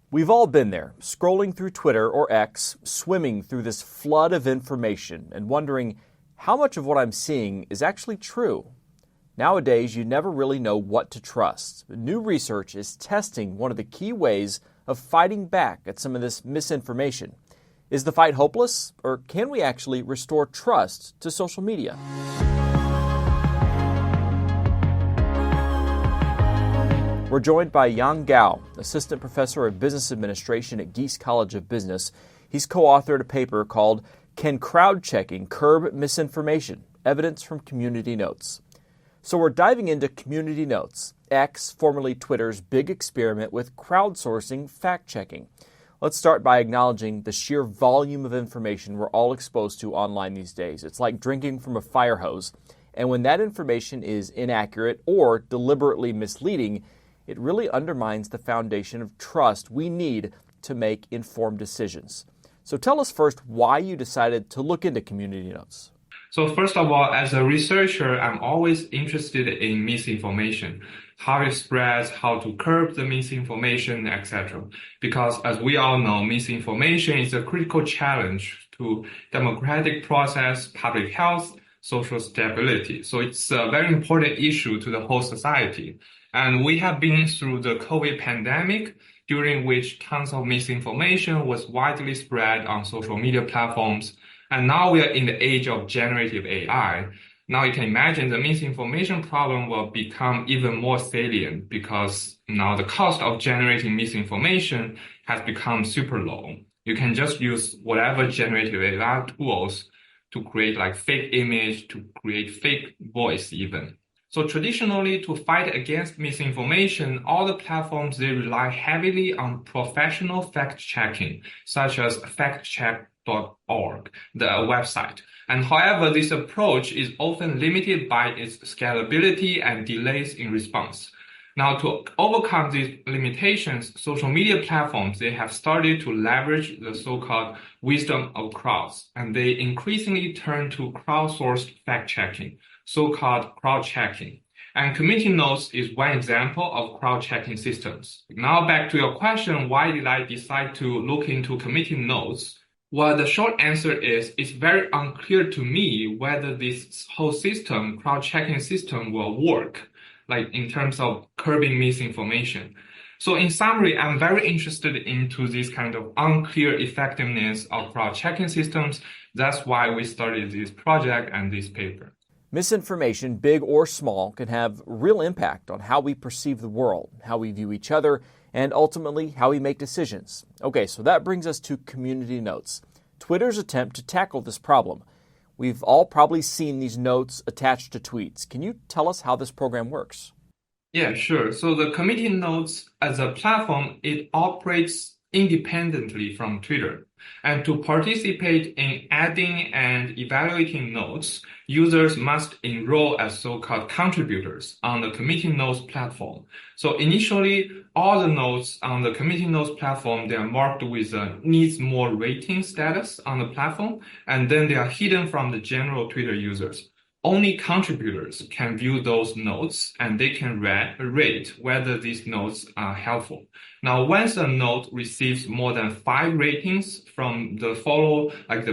We've all been there, scrolling through Twitter or X, swimming through this flood of information and wondering how much of what I'm seeing is actually true. Nowadays, you never really know what to trust. New research is testing one of the key ways of fighting back at some of this misinformation. Is the fight hopeless, or can we actually restore trust to social media? We're joined by Yang Gao, Assistant Professor of Business Administration at Geese College of Business. He's co-authored a paper called Can Crowd Checking Curb Misinformation? Evidence from Community Notes. So we're diving into Community Notes, X, formerly Twitter's big experiment with crowdsourcing fact-checking. Let's start by acknowledging the sheer volume of information we're all exposed to online these days. It's like drinking from a fire hose. And when that information is inaccurate or deliberately misleading, it really undermines the foundation of trust we need to make informed decisions. So tell us first why you decided to look into Community Notes. So first of all, as a researcher, I'm always interested in misinformation, how it spreads, how to curb the misinformation, etc. Because as we all know, misinformation is a critical challenge to democratic process, public health, social stability. So it's a very important issue to the whole society. And we have been through the COVID pandemic, during which tons of misinformation was widely spread on social media platforms. And now we are in the age of generative AI. Now you can imagine the misinformation problem will become even more salient because now the cost of generating misinformation has become super low. You can just use whatever generative AI tools to create like fake image, to create fake voice even. So traditionally, to fight against misinformation, all the platforms, they rely heavily on professional fact-checking, such as factcheck.org, the website. And however, this approach is often limited by its scalability and delays in response. Now, to overcome these limitations, social media platforms, they have started to leverage the so-called wisdom of crowds, and they increasingly turn to crowdsourced fact-checking, so-called crowd-checking. And Community Notes is one example of crowd-checking systems. Now back to your question, why did I decide to look into Community Notes? Well, the short answer is it's very unclear to me whether this whole system, crowd-checking system, will work, like in terms of curbing misinformation. So in summary, I'm very interested into this kind of unclear effectiveness of crowd-checking systems. That's why we started this project and this paper. Misinformation, big or small, can have real impact on how we perceive the world, how we view each other, and ultimately how we make decisions. Okay, so that brings us to Community Notes, Twitter's attempt to tackle this problem. We've all probably seen these notes attached to tweets. Can you tell us how this program works? Yeah, sure. So the Community Notes as a platform, it operates independently from Twitter. And to participate in adding and evaluating notes, users must enroll as so-called contributors on the Community Notes platform. So initially, all the notes on the Community Notes platform, they are marked with a needs more rating status on the platform, and then they are hidden from the general Twitter users. Only contributors can view those notes and they can rate whether these notes are helpful. Now, once a note receives more than 5 ratings from the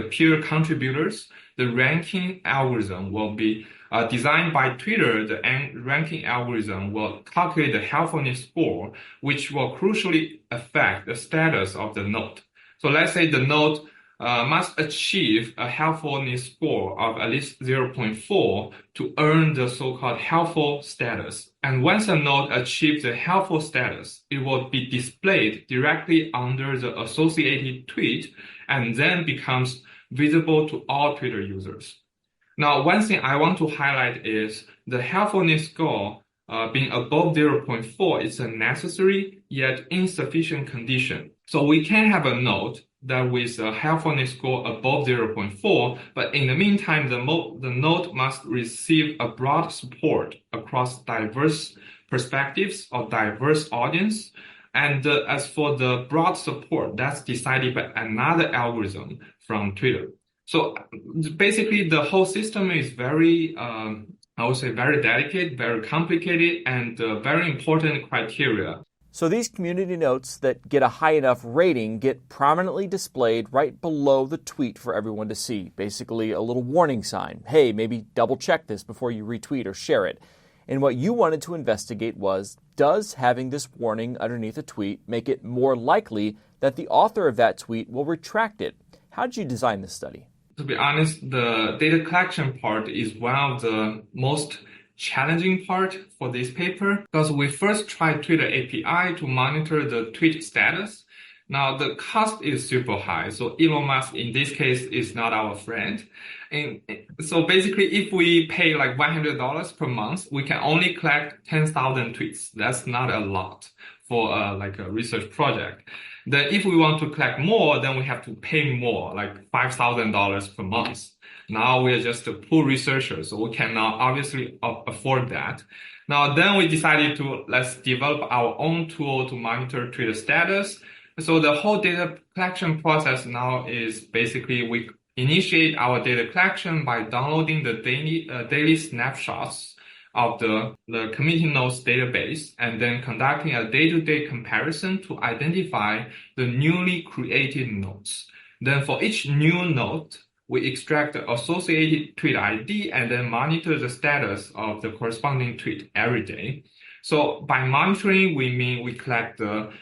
peer contributors, the ranking algorithm will be designed by Twitter. The ranking algorithm will calculate the helpfulness score, which will crucially affect the status of the note. So let's say the note must achieve a helpfulness score of at least 0.4 to earn the so-called helpful status. And once a note achieves the helpful status, it will be displayed directly under the associated tweet and then becomes visible to all Twitter users. Now, one thing I want to highlight is the helpfulness score being above 0.4 is a necessary yet insufficient condition. So we can have a note that with a helpfulness score above 0.4, but in the meantime, the note must receive a broad support across diverse perspectives or diverse audience. And as for the broad support, that's decided by another algorithm from Twitter. So basically, the whole system is very, I would say, very delicate, very complicated, and very important criteria. So these community notes that get a high enough rating get prominently displayed right below the tweet for everyone to see. Basically a little warning sign. Hey, maybe double check this before you retweet or share it. And what you wanted to investigate was, does having this warning underneath a tweet make it more likely that the author of that tweet will retract it? How did you design this study? To be honest, the data collection part is one of the most challenging part for this paper because we first tried Twitter API to monitor the tweet status. Now the cost is super high, so Elon Musk in this case is not our friend. And so basically, if we pay like $100 per month, we can only collect 10,000 tweets. That's not a lot for like a research project. Then if we want to collect more, then we have to pay more, like $5,000 per month. Now we are just a poor researchers, so we cannot obviously afford that. Now then we decided to let's develop our own tool to monitor Twitter status. So the whole data collection process now is basically we initiate our data collection by downloading the daily snapshots of the community nodes database and then conducting a day-to-day comparison to identify the newly created nodes. Then for each new node, we extract the associated tweet ID and then monitor the status of the corresponding tweet every day. So by monitoring, we mean we collect the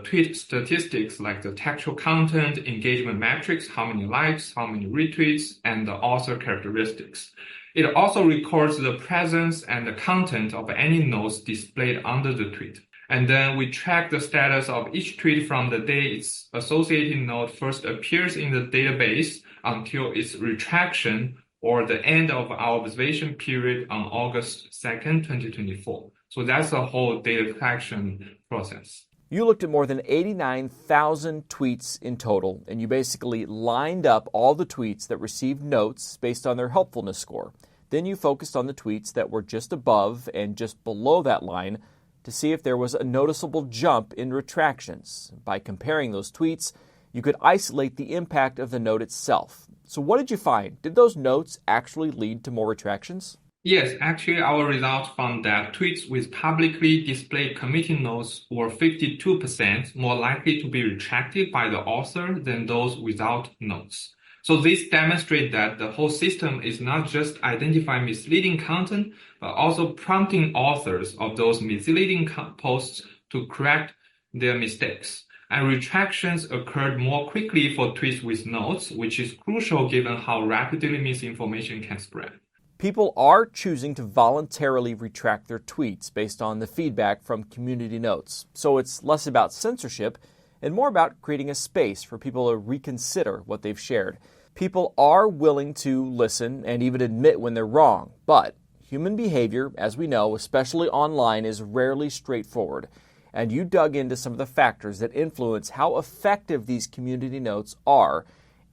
tweet statistics like the textual content, engagement metrics, how many likes, how many retweets, and the author characteristics. It also records the presence and the content of any nodes displayed under the tweet. And then we track the status of each tweet from the day its associated node first appears in the database until its retraction or the end of our observation period on August 2nd, 2024. So that's the whole data collection process. You looked at more than 89,000 tweets in total, and you basically lined up all the tweets that received notes based on their helpfulness score. Then you focused on the tweets that were just above and just below that line to see if there was a noticeable jump in retractions. By comparing those tweets, you could isolate the impact of the note itself. So what did you find? Did those notes actually lead to more retractions? Yes, actually our results found that tweets with publicly displayed community notes were 52% more likely to be retracted by the author than those without notes. So this demonstrates that the whole system is not just identifying misleading content, but also prompting authors of those misleading posts to correct their mistakes. And retractions occurred more quickly for tweets with notes, which is crucial given how rapidly misinformation can spread. People are choosing to voluntarily retract their tweets based on the feedback from community notes. So it's less about censorship and more about creating a space for people to reconsider what they've shared. People are willing to listen and even admit when they're wrong, but human behavior, as we know, especially online, is rarely straightforward. And you dug into some of the factors that influence how effective these community notes are.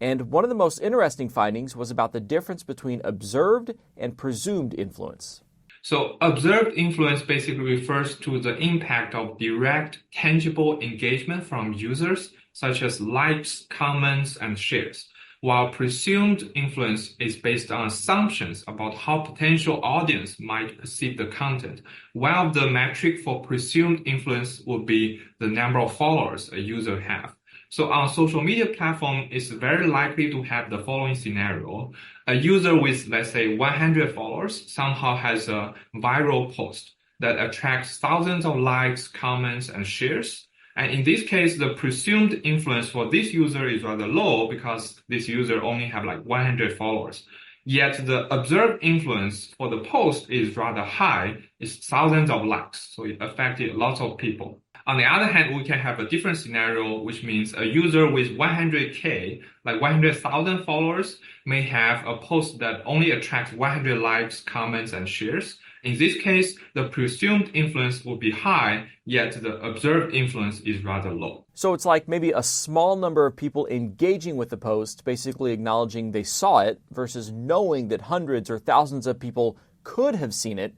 And one of the most interesting findings was about the difference between observed and presumed influence. So observed influence basically refers to the impact of direct, tangible engagement from users, such as likes, comments, and shares, while presumed influence is based on assumptions about how potential audience might perceive the content. One of the metric for presumed influence would be the number of followers a user has. So on social media platform, it's very likely to have the following scenario. A user with, let's say, 100 followers somehow has a viral post that attracts thousands of likes, comments, and shares. And in this case, the presumed influence for this user is rather low because this user only have like 100 followers. Yet the observed influence for the post is rather high. It's thousands of likes, so it affected lots of people. On the other hand, we can have a different scenario, which means a user with 100K, like 100,000 followers, may have a post that only attracts 100 likes, comments, and shares. In this case, the presumed influence will be high, yet the observed influence is rather low. So it's like maybe a small number of people engaging with the post, basically acknowledging they saw it, versus knowing that hundreds or thousands of people could have seen it,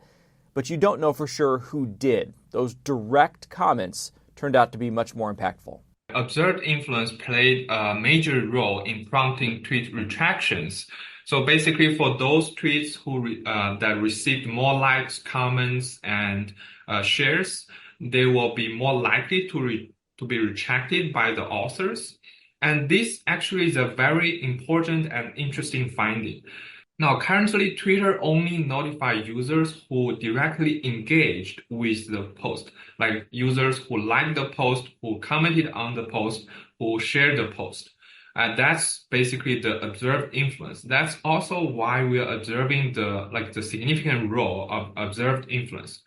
but you don't know for sure who did. Those direct comments turned out to be much more impactful. Observed influence played a major role in prompting tweet retractions. So basically for those tweets that received more likes, comments, and shares, they will be more likely to be retracted by the authors. And this actually is a very important and interesting finding. Now, currently, Twitter only notifies users who directly engaged with the post, like users who liked the post, who commented on the post, who shared the post. That's basically the observed influence. That's also why we are observing the significant role of observed influence.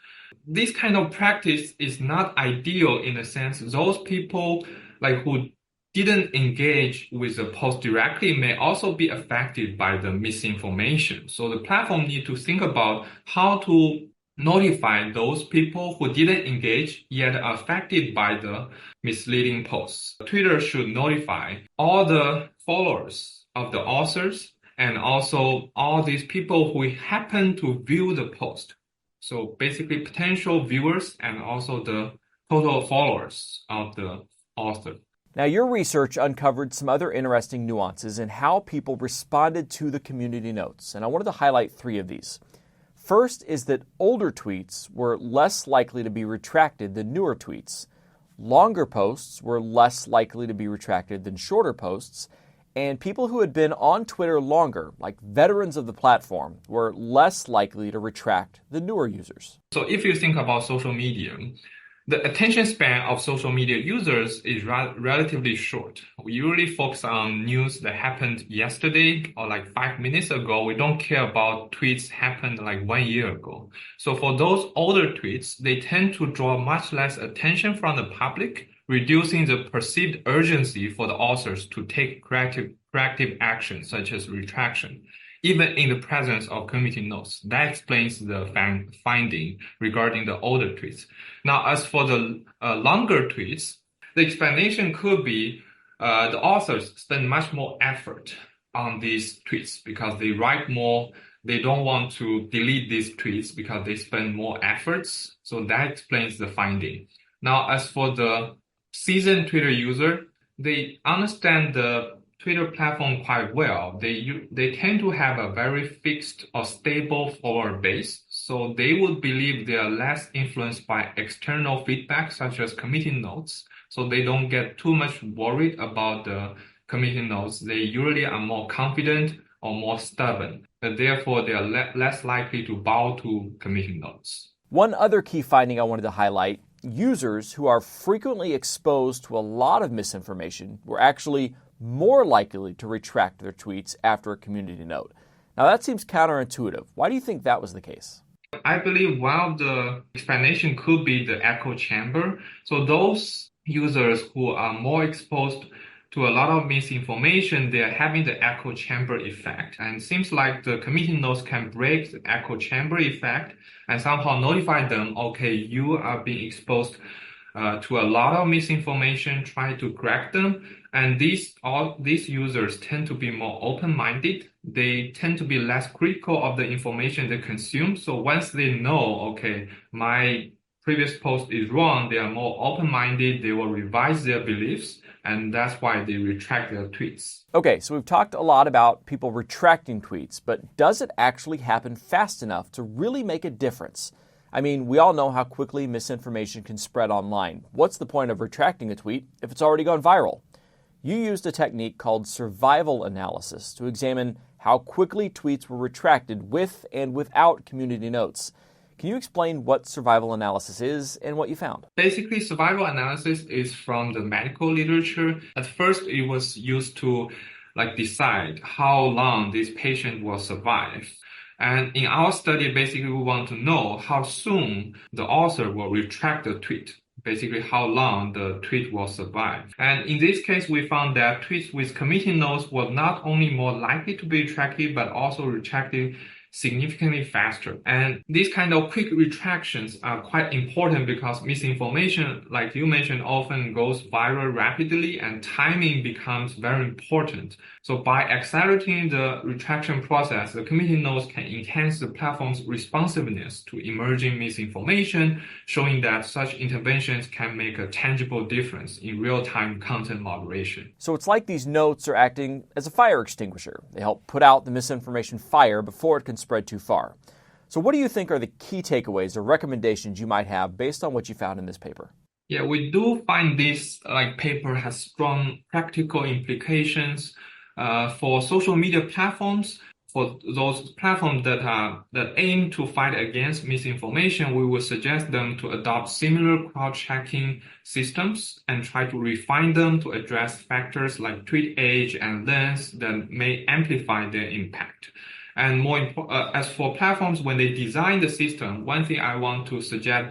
This kind of practice is not ideal in the sense those people who didn't engage with the post directly may also be affected by the misinformation. So the platform need to think about how to notify those people who didn't engage yet are affected by the misleading posts. Twitter should notify all the followers of the authors and also all these people who happen to view the post. So basically potential viewers and also the total followers of the author. Now, your research uncovered some other interesting nuances in how people responded to the community notes, and I wanted to highlight 3 of these. First is that older tweets were less likely to be retracted than newer tweets. Longer posts were less likely to be retracted than shorter posts, and people who had been on Twitter longer, like veterans of the platform, were less likely to retract than newer users. So if you think about social media, the attention span of social media users is relatively short. We usually focus on news that happened yesterday or 5 minutes ago. We don't care about tweets happened 1 year ago. So for those older tweets, they tend to draw much less attention from the public, reducing the perceived urgency for the authors to take corrective action such as retraction, even in the presence of community notes. That explains the finding regarding the older tweets. Now, as for the longer tweets, the explanation could be the authors spend much more effort on these tweets because they write more. They don't want to delete these tweets because they spend more efforts. So that explains the finding. Now, as for the seasoned Twitter user, they understand the Twitter platform quite well. They tend to have a very fixed or stable follower base, so they would believe they are less influenced by external feedback such as committee notes, so they don't get too much worried about the committee notes. They usually are more confident or more stubborn, and therefore they are less likely to bow to committee notes. One other key finding I wanted to highlight: users who are frequently exposed to a lot of misinformation were actually more likely to retract their tweets after a community note. Now, that seems counterintuitive. Why do you think that was the case? I believe one of the explanation could be the echo chamber. So those users who are more exposed to a lot of misinformation, they are having the echo chamber effect. And it seems like the committee notes can break the echo chamber effect and somehow notify them, okay, you are being exposed to a lot of misinformation, try to correct them. And these users tend to be more open-minded. They tend to be less critical of the information they consume. So once they know, okay, my previous post is wrong, they are more open-minded, they will revise their beliefs, and that's why they retract their tweets. Okay, so we've talked a lot about people retracting tweets, but does it actually happen fast enough to really make a difference? I mean, we all know how quickly misinformation can spread online. What's the point of retracting a tweet if it's already gone viral? You used a technique called survival analysis to examine how quickly tweets were retracted with and without community notes. Can you explain what survival analysis is and what you found? Basically, survival analysis is from the medical literature. At first, it was used to decide how long this patient will survive. And in our study, basically, we want to know how soon the author will retract the tweet. Basically, how long the tweet will survive. And in this case, we found that tweets with committee notes were not only more likely to be retracted, but also retracted significantly faster. And these kind of quick retractions are quite important because misinformation, like you mentioned, often goes viral rapidly and timing becomes very important. So by accelerating the retraction process, the committee notes can enhance the platform's responsiveness to emerging misinformation, showing that such interventions can make a tangible difference in real-time content moderation. So it's like these notes are acting as a fire extinguisher. They help put out the misinformation fire before it can spread too far. So what do you think are the key takeaways or recommendations you might have based on what you found in this paper? Yeah, we do find this paper has strong practical implications for social media platforms. For those platforms that aim to fight against misinformation, we would suggest them to adopt similar crowd-checking systems and try to refine them to address factors like tweet age and length that may amplify their impact. And as for platforms, when they design the system, one thing I want to suggest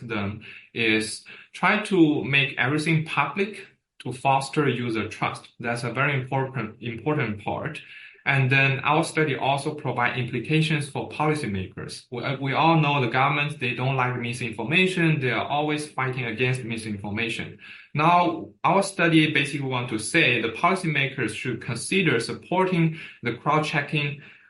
them is try to make everything public to foster user trust. That's a very important part. And then our study also provide implications for policymakers. We all know the governments, they don't like misinformation. They are always fighting against misinformation. Now, our study basically want to say the policymakers should consider supporting the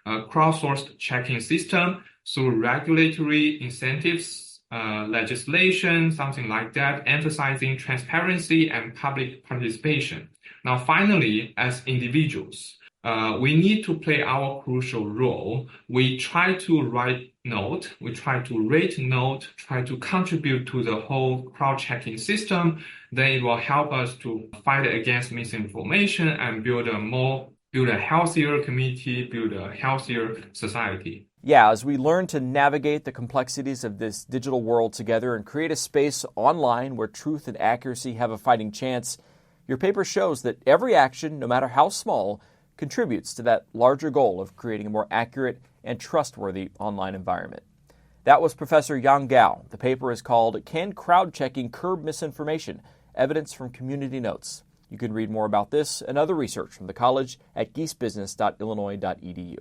crowdsourced checking system through regulatory incentives, legislation, something like that, emphasizing transparency and public participation. Now, finally, as individuals, we need to play our crucial role. We try to write note, we try to rate note, try to contribute to the whole crowd-checking system. Then it will help us to fight against misinformation and build a healthier community, build a healthier society. Yeah, as we learn to navigate the complexities of this digital world together and create a space online where truth and accuracy have a fighting chance, your paper shows that every action, no matter how small, contributes to that larger goal of creating a more accurate and trustworthy online environment. That was Professor Yang Gao. The paper is called Can Crowd Checking Curb Misinformation? Evidence from Community Notes. You can read more about this and other research from the college at geesebusiness.illinois.edu.